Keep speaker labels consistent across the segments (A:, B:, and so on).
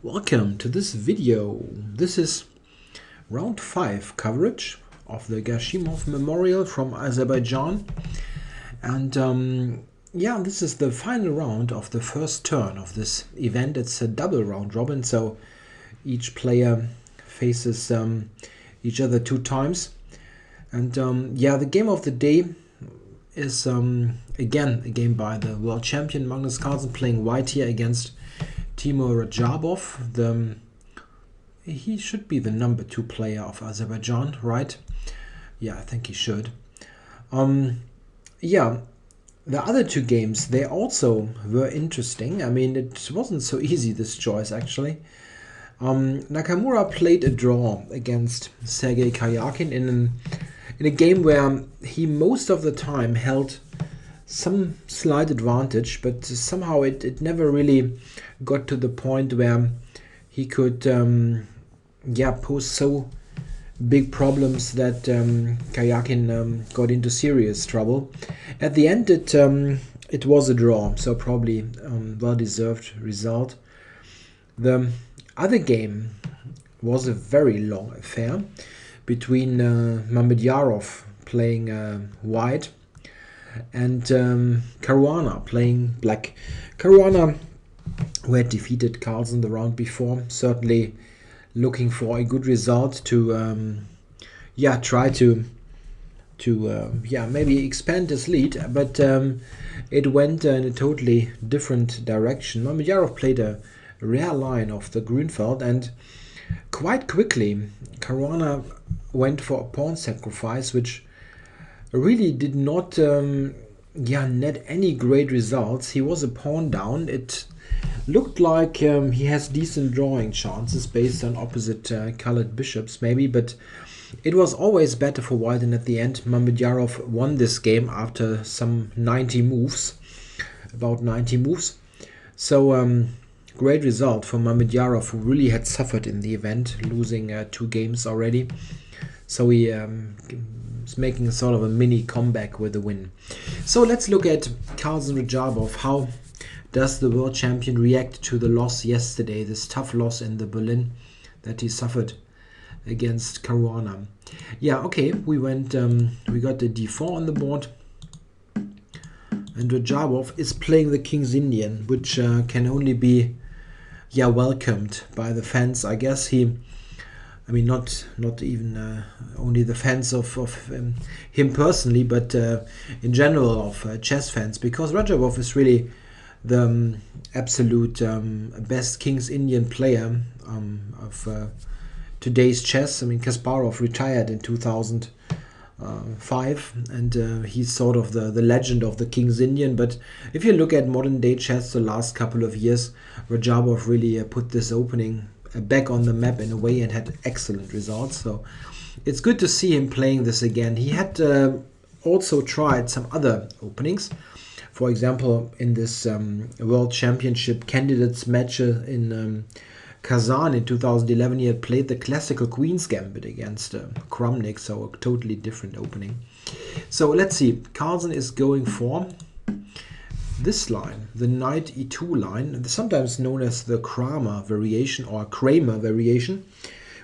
A: Welcome to this video. This is round 5 coverage of the Gashimov Memorial from Azerbaijan. And yeah, this is the final round of the first turn of this event. It's a double round robin, so each player faces each other 2 times. And yeah, the game of the day is again a game by the world champion Magnus Carlsen, playing white here against Teimour Radjabov. He should be the number 2 player of Azerbaijan, right? Yeah, I think he should. Yeah, the other 2 games, they also were interesting. I mean, it wasn't so easy, this choice, actually. Nakamura played a draw against Sergei Karyakin in a game where he most of the time held some slight advantage, but somehow it never really got to the point where he could yeah, pose so big problems that Karyakin got into serious trouble. At the end it was a draw, so probably well-deserved result. The other game was a very long affair between Mamedyarov playing white and Caruana playing black. Caruana, who had defeated Carlsen the round before, certainly looking for a good result to yeah, try to yeah, maybe expand his lead, but it went in a totally different direction. Mamedyarov played a rare line of the Grünfeld, and quite quickly Caruana went for a pawn sacrifice, which really did not yeah, net any great results. He was a pawn down. It looked like he has decent drawing chances based on opposite colored bishops maybe, but it was always better for white, and at the end Mamedyarov won this game after some 90 moves, about 90 moves. So great result for Mamedyarov, who really had suffered in the event, losing 2 games already. So he is making a sort of a mini comeback with a win. So let's look at Carlsen Radjabov. How does the world champion react to the loss yesterday, this tough loss in the Berlin that he suffered against Caruana? Yeah, okay, we got the d4 on the board, and Radjabov is playing the King's Indian, which can only be, yeah, welcomed by the fans, I guess. I mean, not even only the fans of him personally, but in general of chess fans, because Radjabov is really the absolute best King's Indian player of today's chess. I mean, Kasparov retired in 2005, and he's sort of the legend of the King's Indian. But if you look at modern day chess the last couple of years, Radjabov really put this opening back on the map in a way and had excellent results. So it's good to see him playing this again. He had also tried some other openings. For example, in this World Championship candidates match in Kazan in 2011, he had played the classical Queen's Gambit against Kramnik, so a totally different opening. So let's see. Carlsen is going for this line, the knight e2 line, sometimes known as the Kramer variation or Kramer variation,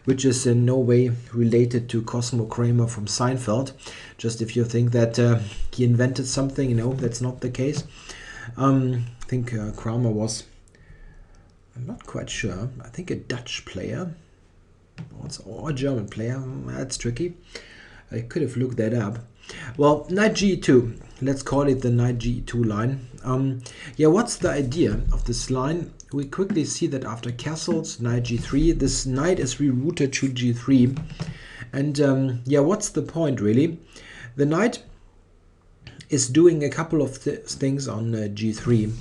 A: which is in no way related to Cosmo Kramer from Seinfeld. Just if you think that he invented something, you know, that's not the case. I think Kramer was, I'm not quite sure, I think a Dutch player or a German player. That's tricky. I could have looked that up. Well, knight g2, let's call it the knight g2 line. Yeah, what's the idea of this line? We quickly see that after castles, knight g3, this knight is rerouted to g3. And yeah, what's the point really? The knight is doing a couple of things on g3.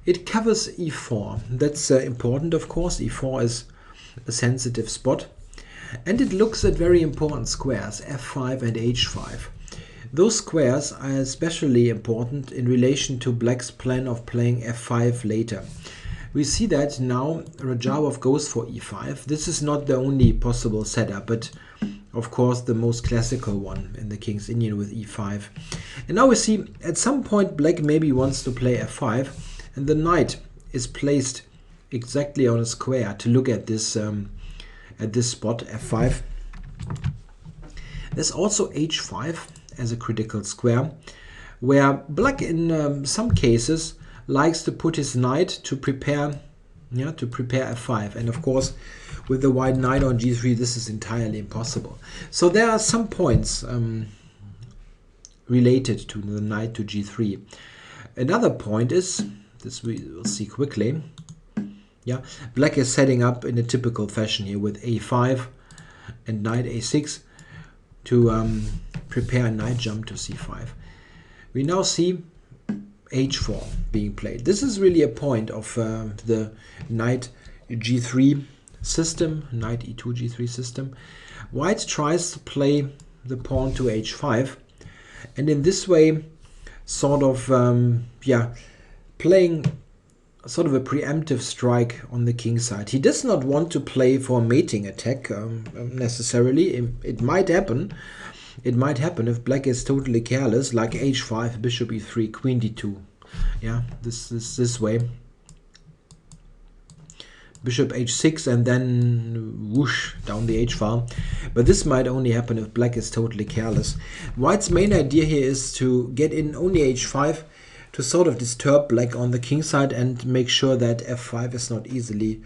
A: It covers e4. That's important, of course. e4 is a sensitive spot. And it looks at very important squares, f5 and h5. Those squares are especially important in relation to black's plan of playing f5 later. We see that now Radjabov goes for e5. This is not the only possible setup, but of course the most classical one in the King's Indian with e5. And now we see at some point black maybe wants to play f5, and the knight is placed exactly on a square to look at this spot f5. There's also h5 as a critical square, where black in some cases likes to put his knight to prepare f5, and of course with the white knight on g3 this is entirely impossible. So there are some points related to the knight to g3. Another point is, this we will see quickly, yeah, black is setting up in a typical fashion here with a5 and knight a6 to prepare a knight jump to c5. We now see h4 being played. This is really a point of the knight g3 system, knight e2 g3 system. White tries to play the pawn to h5, and in this way sort of playing sort of a preemptive strike on the king side. He does not want to play for a mating attack necessarily. It might happen. It might happen if black is totally careless, like h5, bishop e3, queen d2. Yeah, this way. Bishop h6 and then whoosh down the h file. But this might only happen if black is totally careless. White's main idea here is to get in only h5 to sort of disturb black on the king side and make sure that f5 is not easily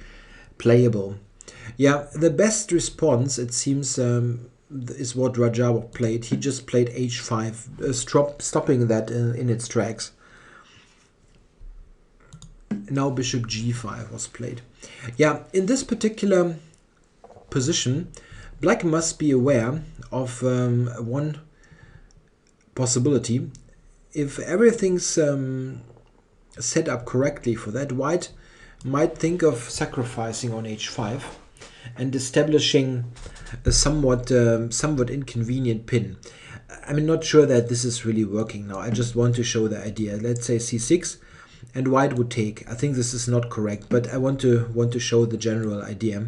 A: playable. Yeah, the best response, it seems, is what Radjabov played. He just played h5, stopping that in its tracks. Now bishop g5 was played. Yeah, in this particular position, black must be aware of one possibility. If everything's set up correctly for that, white might think of sacrificing on h5 and establishing a somewhat inconvenient pin. I'm not sure that this is really working now. I just want to show the idea. Let's say c6 and white would take. I think this is not correct, but I want to show the general idea.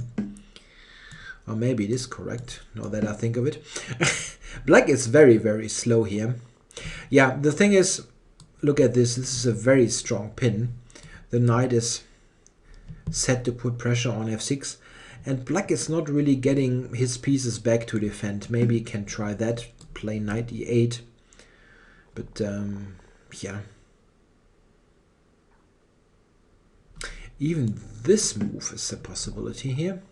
A: Or maybe it is correct, now that I think of it. Black is very, very slow here. Yeah, the thing is, look at this. This is a very strong pin. The knight is set to put pressure on f6. And black is not really getting his pieces back to defend. Maybe he can try that, play knight e8. But, yeah. Even this move is a possibility here.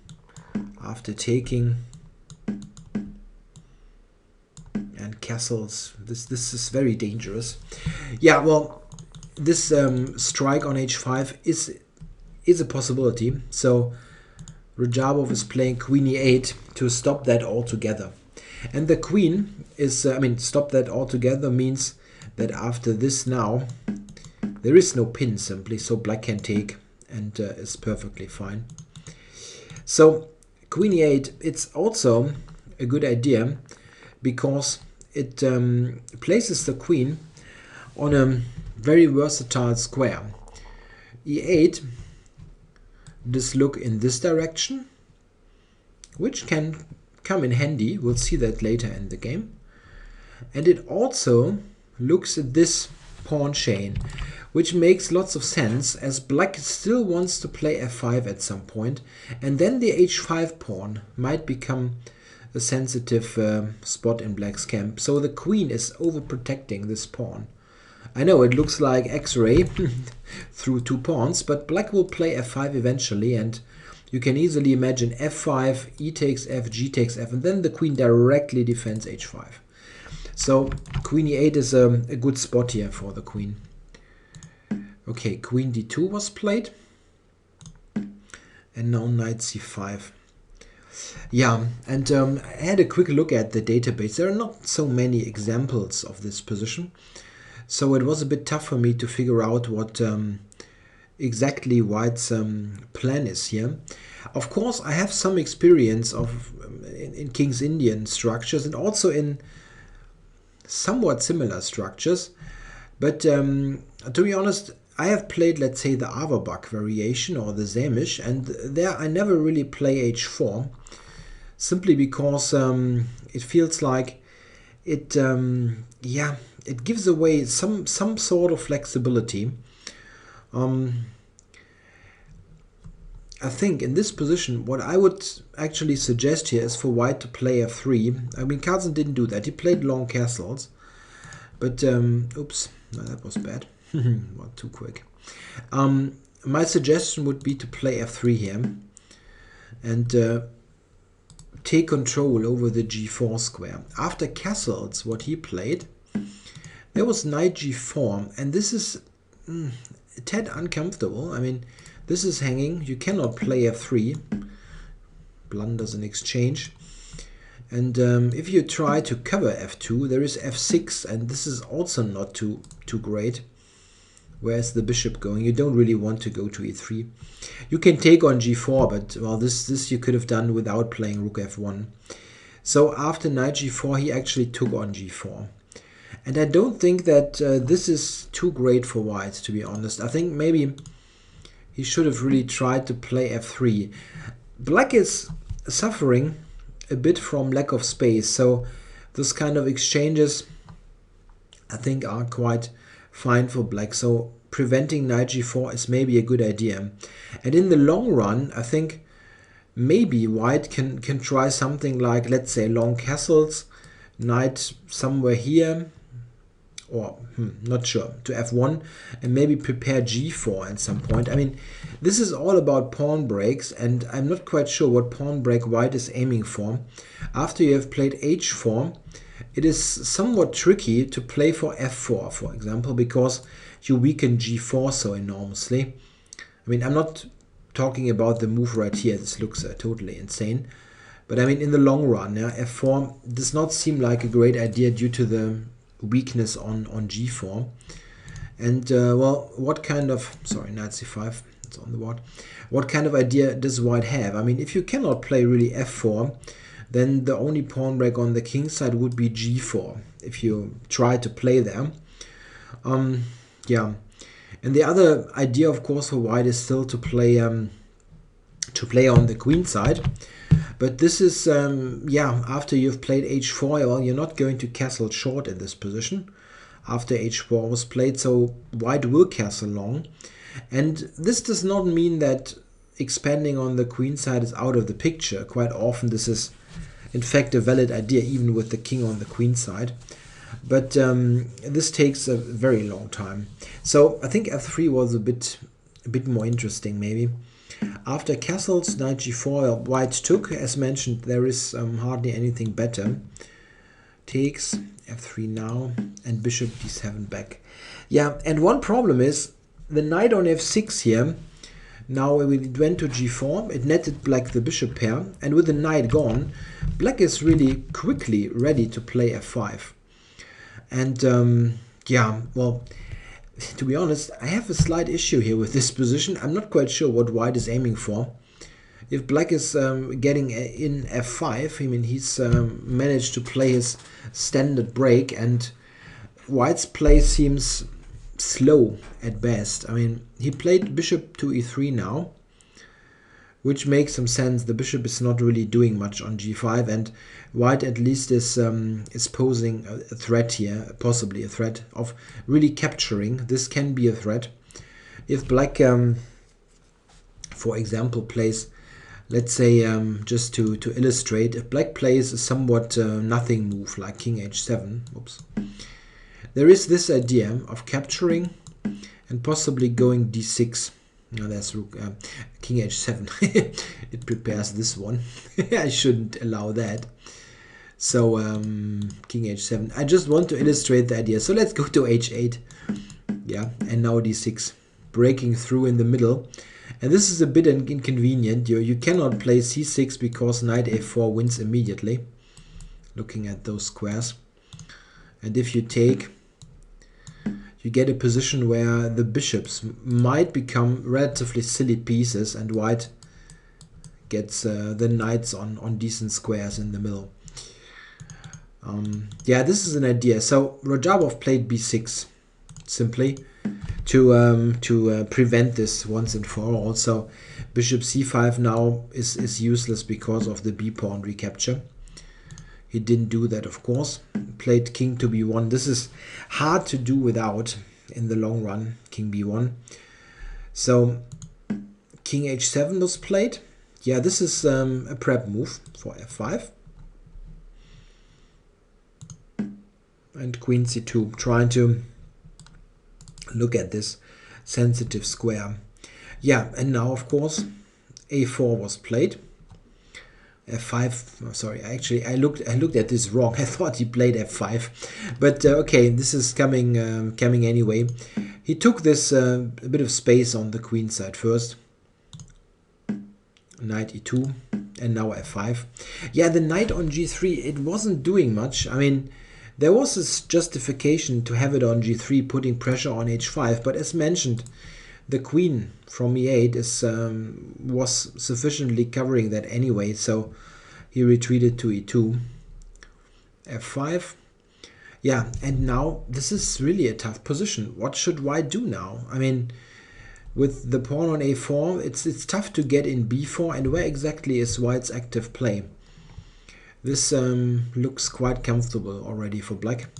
A: After taking and castles, this is very dangerous. Yeah, well, this strike on h5 is a possibility. So Radjabov is playing queen e8 to stop that altogether. And the queen is, stop that altogether means that after this now, there is no pin simply, so black can take and is perfectly fine. So queen e8, it's also a good idea because it places the queen on a very versatile square. e8, this look in this direction, which can come in handy. We'll see that later in the game. And it also looks at this pawn chain, which makes lots of sense as black still wants to play f5 at some point, and then the h5 pawn might become a sensitive spot in black's camp. So the queen is overprotecting this pawn. I know it looks like X-ray through two pawns, but black will play f5 eventually, and you can easily imagine f5, e takes f, g takes f, and then the queen directly defends h5. So queen e8 is a good spot here for the queen. Okay, queen d2 was played, and now knight c5. Yeah, and I had a quick look at the database. There are not so many examples of this position, so it was a bit tough for me to figure out what exactly White's plan is here. Of course, I have some experience of in King's Indian structures and also in somewhat similar structures, but to be honest, I have played, let's say, the Averbach variation or the Sämisch, and there I never really play h4, simply because it feels like it, it gives away some sort of flexibility. I think in this position, what I would actually suggest here is for white to play f3. I mean, Carlsen didn't do that. He played long castles. But, oops, no, that was bad. Not too quick. My suggestion would be to play f3 here. And take control over the g4 square. After castles, what he played, there was knight g4. And this is a tad uncomfortable. I mean, this is hanging. You cannot play f3. Blunders in exchange. And if you try to cover f2, there is f6, and this is also not too great. Where's the bishop going? You don't really want to go to e3. You can take on g4, but well, this you could have done without playing rook f1. So after knight g4, he actually took on g4. And I don't think that this is too great for white, to be honest. I think maybe he should have really tried to play f3. Black is suffering a bit from lack of space, so this kind of exchanges I think are quite fine for black. So preventing knight g4 is maybe a good idea. And in the long run, I think maybe white can try something like, let's say, long castles, knight somewhere here, or not sure, to f1, and maybe prepare g4 at some point. I mean, this is all about pawn breaks, and I'm not quite sure what pawn break white is aiming for. After you have played h4, it is somewhat tricky to play for f4, for example, because you weaken g4 so enormously. I mean, I'm not talking about the move right here. This looks totally insane. But I mean, in the long run, yeah, f4 does not seem like a great idea due to the weakness on g4. And well, what kind of, sorry, knight c5, it's on the board. What kind of idea does white have? I mean, if you cannot play really f4, then the only pawn break on the king side would be g4 if you try to play there. Yeah, and the other idea, of course, for white is still to play on the queen side. But this is, yeah, after you've played h4, well, you're not going to castle short in this position after h4 was played, so white will castle long. And this does not mean that expanding on the queen side is out of the picture. Quite often this is, in fact, a valid idea, even with the king on the queen side. But this takes a very long time. So I think f3 was a bit more interesting, maybe. After castles, knight g4, white took. As mentioned, there is hardly anything better. Takes, f3 now, and bishop d7 back. Yeah, and one problem is the knight on f6 here. Now we went to g4, it netted black the bishop pair, and with the knight gone, black is really quickly ready to play f5. And yeah, well, to be honest, I have a slight issue here with this position. I'm not quite sure what white is aiming for. If black is getting in f5, I mean, he's managed to play his standard break, and white's play seems slow at best. I mean, he played bishop to e3 now, which makes some sense. The bishop is not really doing much on g5, and white at least is posing a threat here, possibly a threat of really capturing. This can be a threat. If black, for example, plays, let's say, just to illustrate, if black plays a somewhat nothing move like king h7, oops, there is this idea of capturing and possibly going d6. Now there's rook, king h7. It prepares this one. I shouldn't allow that. So king h7. I just want to illustrate the idea. So let's go to h8. Yeah, and now d6, breaking through in the middle. And this is a bit inconvenient. You cannot play c6 because knight a4 wins immediately. Looking at those squares. And if you take, you get a position where the bishops might become relatively silly pieces, and white gets the knights on decent squares in the middle. Yeah, this is an idea. So Radjabov played b6 simply to prevent this once and for all. So bishop c5 now is useless because of the b pawn recapture. He didn't do that, of course. Played king to b1. This is hard to do without in the long run, king b1. So King h7 was played. Yeah, this is a prep move for f5. And queen c2, trying to look at this sensitive square. Yeah, and now of course a4 was played. f5, sorry, actually I looked at this wrong. I thought he played f5, but okay, this is coming anyway. He took this a bit of space on the queen side first. Knight e2 and now f5. Yeah, the knight on g3, it wasn't doing much. I mean, there was this justification to have it on g3, putting pressure on h5, but as mentioned, the queen from e8 was sufficiently covering that anyway, so he retreated to e2, f5. Yeah, and now this is really a tough position. What should white do now? I mean, with the pawn on a4, it's tough to get in b4, and where exactly is white's active play? This looks quite comfortable already for black.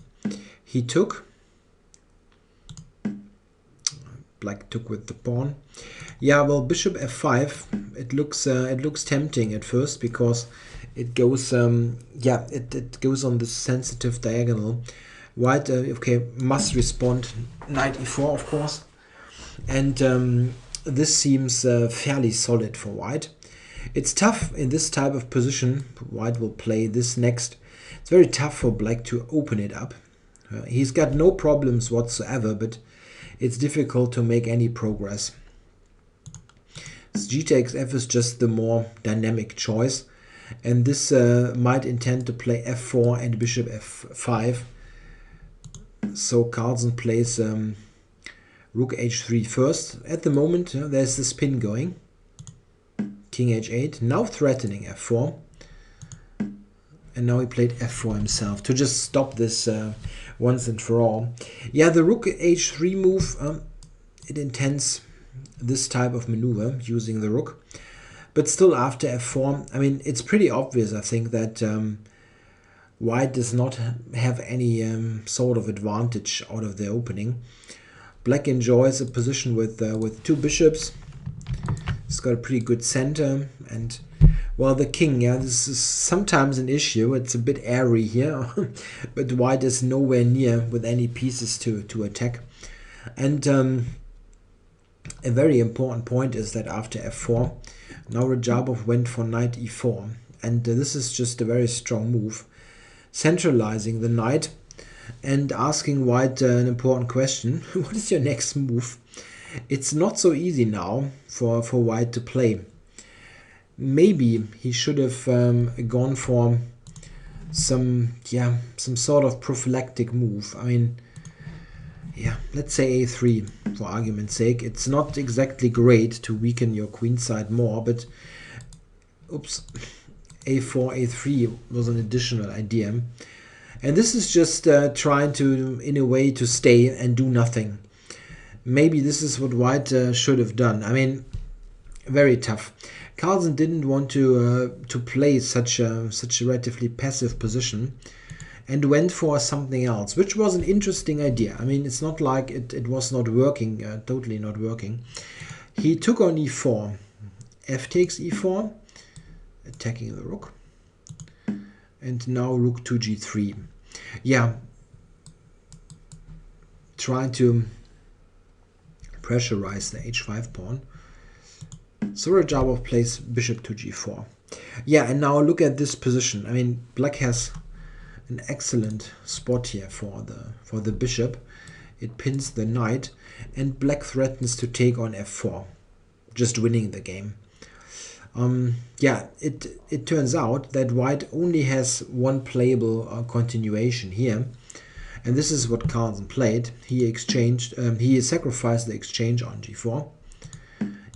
A: He took. Black took with the pawn. Yeah, well, bishop f5. It looks tempting at first because it goes yeah, it goes on this sensitive diagonal. White okay, must respond knight e4 of course, and this seems fairly solid for white. It's tough in this type of position. White will play this next. It's very tough for black to open it up. He's got no problems whatsoever, but it's difficult to make any progress. G takes f is just the more dynamic choice, and this might intend to play f4 and bishop f5. So Carlsen plays rook h3 first. At the moment, there's the spin going. King h8, now threatening f4. And now he played f4 himself to just stop this once and for all. Yeah, the rook h3 move, it intends this type of maneuver using the rook. But still after f4, I mean, it's pretty obvious, I think, that white does not have any sort of advantage out of the opening. Black enjoys a position with two bishops. It's got a pretty good center, and well, the king, yeah, this is sometimes an issue. It's a bit airy here, but white is nowhere near with any pieces to attack. And a very important point is that after f4, now Radjabov went for knight e4, and this is just a very strong move, centralizing the knight and asking white an important question. What is your next move? It's not so easy now for white to play. Maybe he should have gone for some sort of prophylactic move. I mean, yeah, let's say a3 for argument's sake. It's not exactly great to weaken your queen side more, but oops, a4, a3 was an additional idea. And this is just trying to, in a way, to stay and do nothing. Maybe this is what white should have done. I mean, very tough. Carlsen didn't want to play such a relatively passive position, and went for something else, which was an interesting idea. I mean, it's not like it was not working, totally not working. He took on e4, f takes e4, attacking the rook, and now rook to g3. Yeah, trying to pressurize the h5 pawn. So Radjabov plays bishop to g4. Yeah, and now look at this position. I mean, black has an excellent spot here for the bishop. It pins the knight, and black threatens to take on f4, just winning the game. Yeah, it turns out that white only has one playable continuation here, and this is what Carlsen played. He sacrificed the exchange on g4,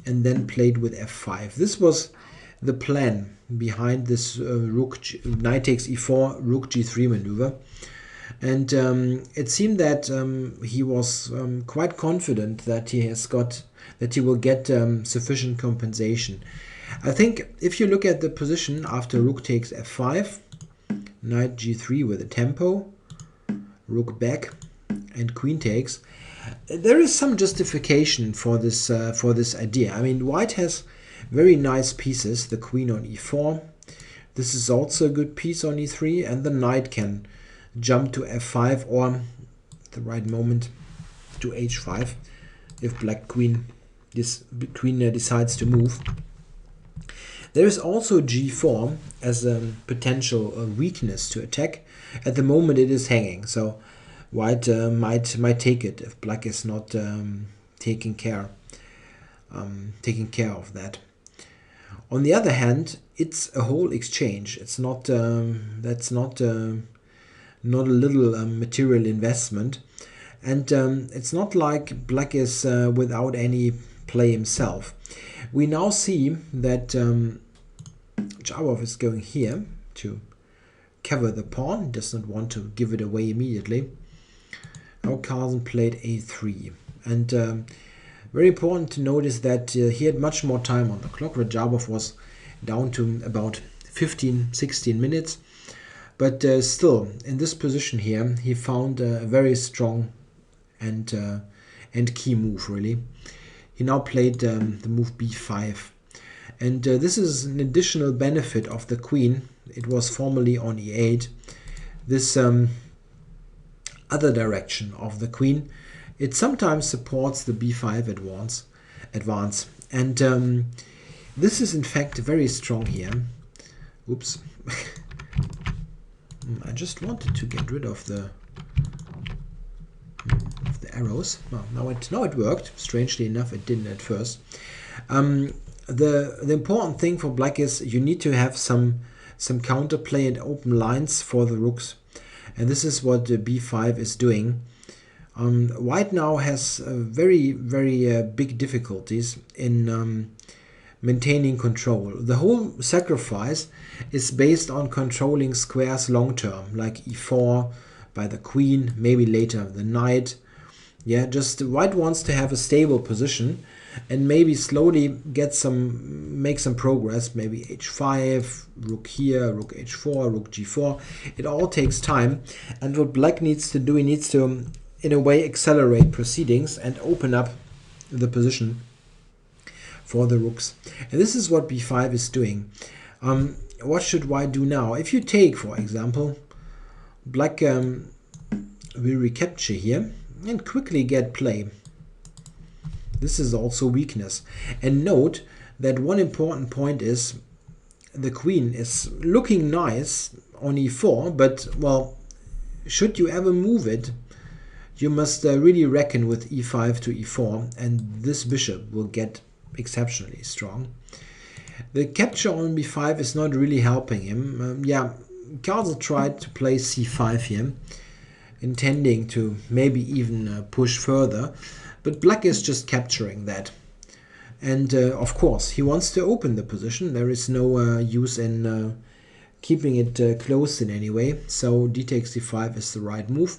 A: and then played with f5. This was the plan behind this knight takes e4, rook g3 maneuver. And it seemed that he was quite confident that he will get sufficient compensation. I think if you look at the position after rook takes f5, knight g3 with a tempo, rook back, and queen takes, There is some justification for this idea. I mean, white has very nice pieces. The queen on e4. This is also a good piece on e3, and the knight can jump to f5 or at the right moment to h5 if black queen decides to move. There is also g4 as a potential weakness to attack. At the moment it is hanging, so white might take it if black is not taking care of that. On the other hand, it's a whole exchange. It's not that's not a little material investment, and it's not like black is without any play himself. We now see that Radjabov is going here to cover the pawn. He does not want to give it away immediately. Now Carlsen played a3, and very important to notice that he had much more time on the clock. Radjabov was down to about 15-16 minutes, but still in this position here he found a very strong and key move, really. He now played the move b5, and this is an additional benefit of the queen. It was formerly on e8. This other direction of the queen, it sometimes supports the b5 advance, and this is in fact very strong here. Oops. I just wanted to get rid of the arrows. Well, now it worked. Strangely enough, it didn't at first. The important thing for black is you need to have some counterplay and open lines for the rooks, and this is what b5 is doing. White now has very big difficulties in maintaining control. The whole sacrifice is based on controlling squares long term, like e4 by the queen, maybe later the knight. Yeah, just white wants to have a stable position and maybe slowly make some progress. Maybe h5, rook here, rook h4, rook g4. It all takes time, and what black needs to do, he needs to in a way accelerate proceedings and open up the position for the rooks. And this is what b5 is doing. What should white do now? If you take, for example, black will recapture here and quickly get play. This is also weakness. And note that one important point is the queen is looking nice on e4, but, well, should you ever move it, you must really reckon with e5 to e4, and this bishop will get exceptionally strong. The capture on b5 is not really helping him. Yeah, Carlsen tried to play c5 here, intending to maybe even push further, but black is just capturing that. And of course, he wants to open the position. There is no use in keeping it closed in any way, so d takes c5 is the right move.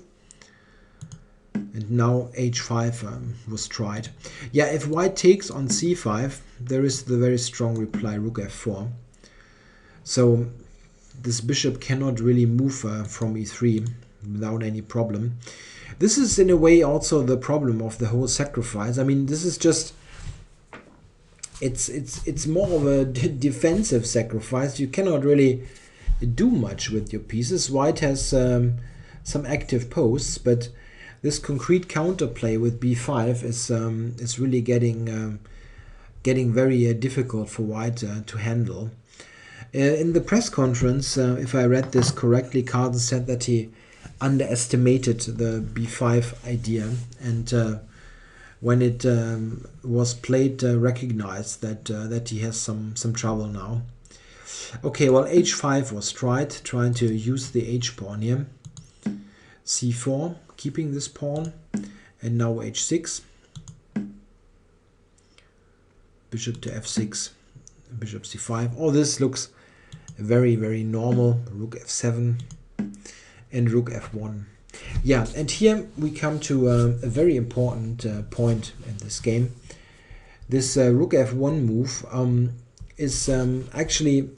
A: And now h5 was tried. Yeah, if white takes on c5, there is the very strong reply rook f4. So this bishop cannot really move from e3 without any problem. This is in a way also the problem of the whole sacrifice. I mean, this is just it's more of a defensive sacrifice. You cannot really do much with your pieces. White has some active posts, but this concrete counterplay with b5 is really getting very difficult for white to handle. In the press conference, if I read this correctly, Carlsen said that he underestimated the b5 idea, and when it was played, recognized that he has some trouble now. Okay, well, h5 was tried, trying to use the h-pawn here. c4, keeping this pawn, and now h6. Bishop to f6, bishop c5. All this looks very normal. Rook f7 and rook f1. Yeah, and here we come to a very important point in this game. This rook f1 move is actually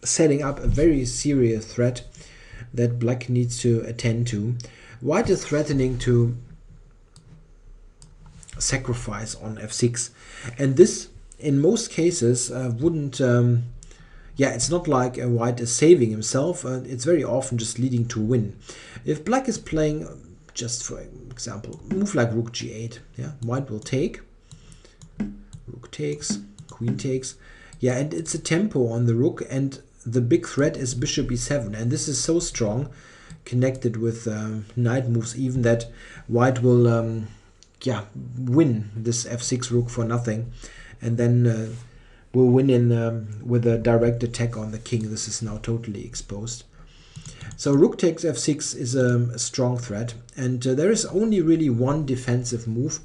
A: setting up a very serious threat that black needs to attend to. White is threatening to sacrifice on f6. And this, in most cases, wouldn't... yeah, it's not like white is saving himself. It's very often just leading to win. If black is playing, just for example, move like rook g8, yeah, white will take. Rook takes, queen takes. Yeah, and it's a tempo on the rook, and the big threat is bishop e7. And this is so strong, connected with knight moves, even that white will yeah, win this f6 rook for nothing, and then will win in with a direct attack on the king. This is now totally exposed. So rook takes f6 is a strong threat, and there is only really one defensive move,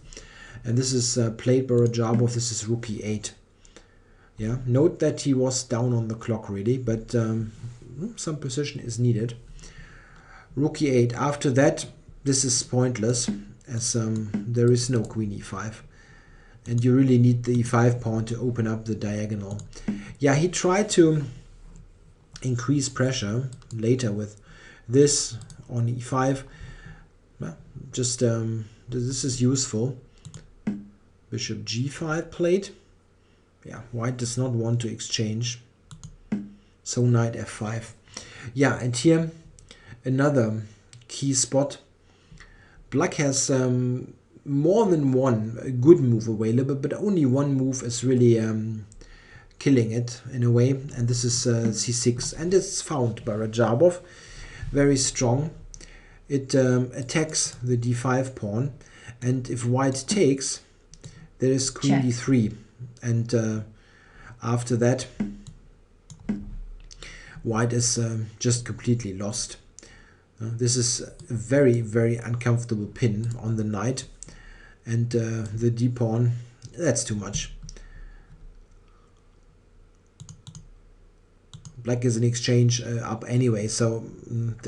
A: and this is played by Radjabov. This is rook e8. Yeah, note that he was down on the clock really, but some precision is needed. Rook e8. After that, this is pointless, as there is no queen e5. And you really need the e5 pawn to open up the diagonal. Yeah, he tried to increase pressure later with this on e5. Well, just this is useful. Bishop g5 played. Yeah, white does not want to exchange. So knight f5. Yeah, and here another key spot. Black has more than one good move available, but only one move is really killing it in a way, and this is c6, and it's found by Radjabov. Very strong. It attacks the d5 pawn, and if white takes, there is queen d3, and after that white is just completely lost. This is a very, very uncomfortable pin on the knight, and the d-pawn, that's too much. Black is an exchange up anyway, so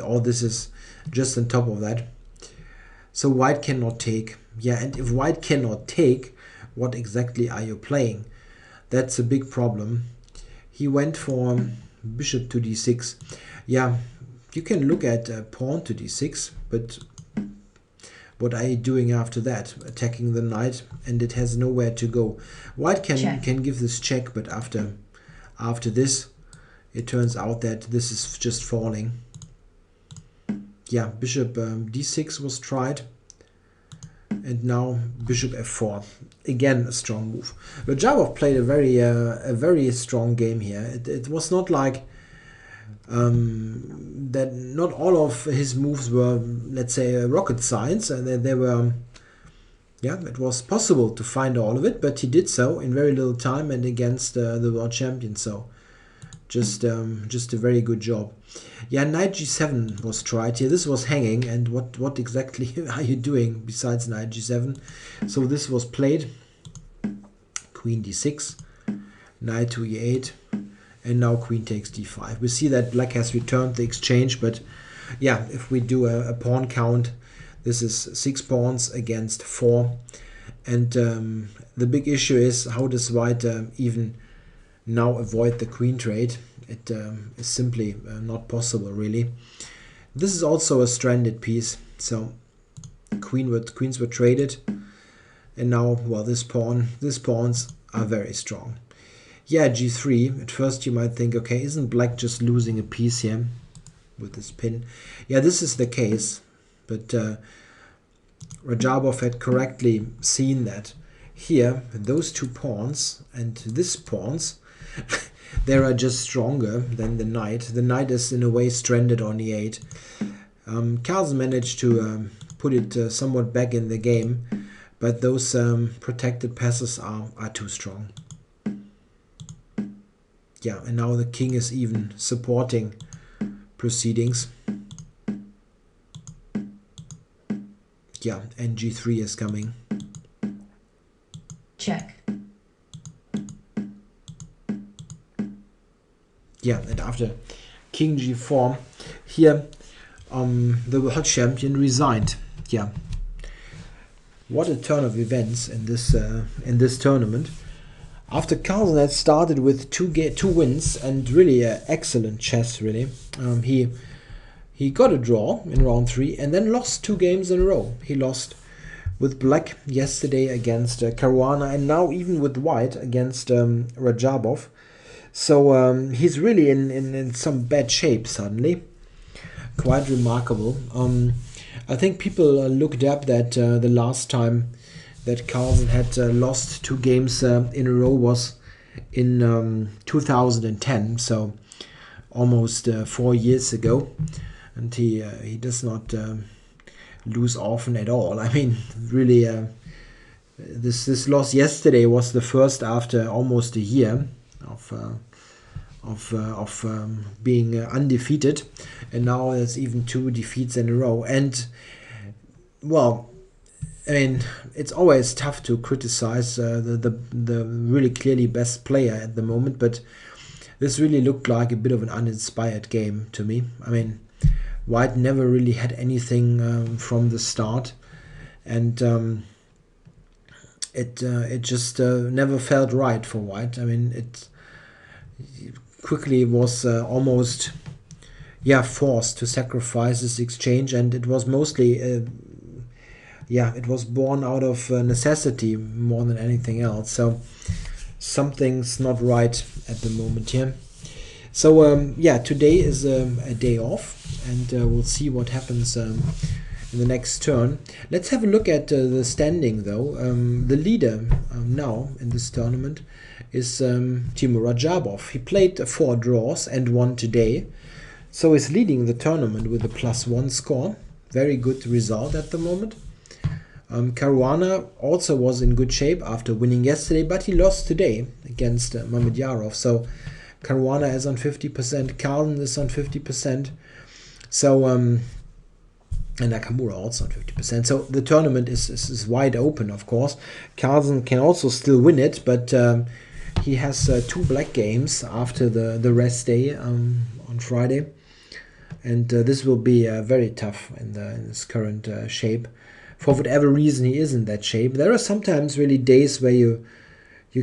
A: all this is just on top of that. So white cannot take. Yeah, and if white cannot take, what exactly are you playing? That's a big problem. He went for bishop to d6. Yeah, you can look at pawn to d6, but what are you doing after that? Attacking the knight, and it has nowhere to go. White can give this check, but after this, it turns out that this is just falling. Yeah, bishop d6 was tried, and now bishop f4. Again, a strong move. Radjabov played a very strong game here. It was not like that. Not all of his moves were, let's say, rocket science, and they were. Yeah, it was possible to find all of it, but he did so in very little time and against the world champion. So just a very good job. Yeah, knight g7 was tried here. This was hanging, and what exactly are you doing besides knight g7? So this was played. Queen d6, knight to e8, and now queen takes d5. We see that black has returned the exchange, but yeah, if we do a pawn count, this is 6 pawns against 4, and the big issue is, how does white even now avoid the queen trade? It is simply not possible, really. This is also a stranded piece, so queens were traded, and now, well, these pawns are very strong. Yeah, g3. At first you might think, okay, isn't black just losing a piece here with this pin? Yeah, this is the case, but Radjabov had correctly seen that here, those two pawns and this pawns, they are just stronger than the knight. The knight is in a way stranded on e8. Carlsen managed to put it somewhat back in the game, but those protected passes are too strong. Yeah, and now the king is even supporting proceedings. Yeah, and g3 is coming.
B: Check.
A: Yeah, and after king g4, here the world champion resigned. Yeah, what a turn of events in this tournament. After Carlsen had started with two wins and really excellent chess, really, he got a draw in round 3 and then lost 2 games in a row. He lost with black yesterday against Caruana, and now even with white against Radjabov. So he's really in some bad shape suddenly. Quite remarkable. I think people looked up that the last time that Carlsen had lost 2 games in a row was in 2010, so almost 4 years ago, and he does not lose often at all. I mean, really, this loss yesterday was the first after almost a year of being undefeated, and now there's even 2 defeats in a row. And well, I mean, it's always tough to criticize the really clearly best player at the moment, but this really looked like a bit of an uninspired game to me. I mean, White never really had anything from the start, and it just never felt right for White. I mean, it quickly was almost forced to sacrifice this exchange, and it was mostly it was born out of necessity more than anything else. So something's not right at the moment here. So today is a day off, and we'll see what happens in the next turn. Let's have a look at the standing though. The leader now in this tournament is Teimour Radjabov. He played 4 draws and won today, so he's leading the tournament with a +1 score. Very good result at the moment. Caruana also was in good shape after winning yesterday, but he lost today against Mamedyarov. So Caruana is on 50%, Carlsen is on 50%. So and Nakamura also on 50%. So the tournament is wide open, of course. Carlsen can also still win it, but he has 2 black games after the rest day on Friday, and this will be very tough in his current shape. For whatever reason, he is in that shape. There are sometimes really days where you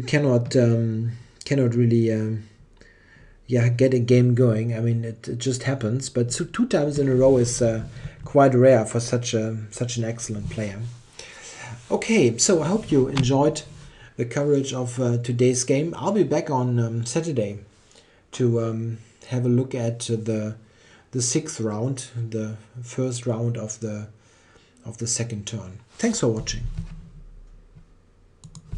A: cannot really get a game going. I mean, it just happens. But 2 times in a row is quite rare for such an excellent player. Okay, so I hope you enjoyed the coverage of today's game. I'll be back on Saturday to have a look at the 6th round, the first round of the second turn. Thanks for watching.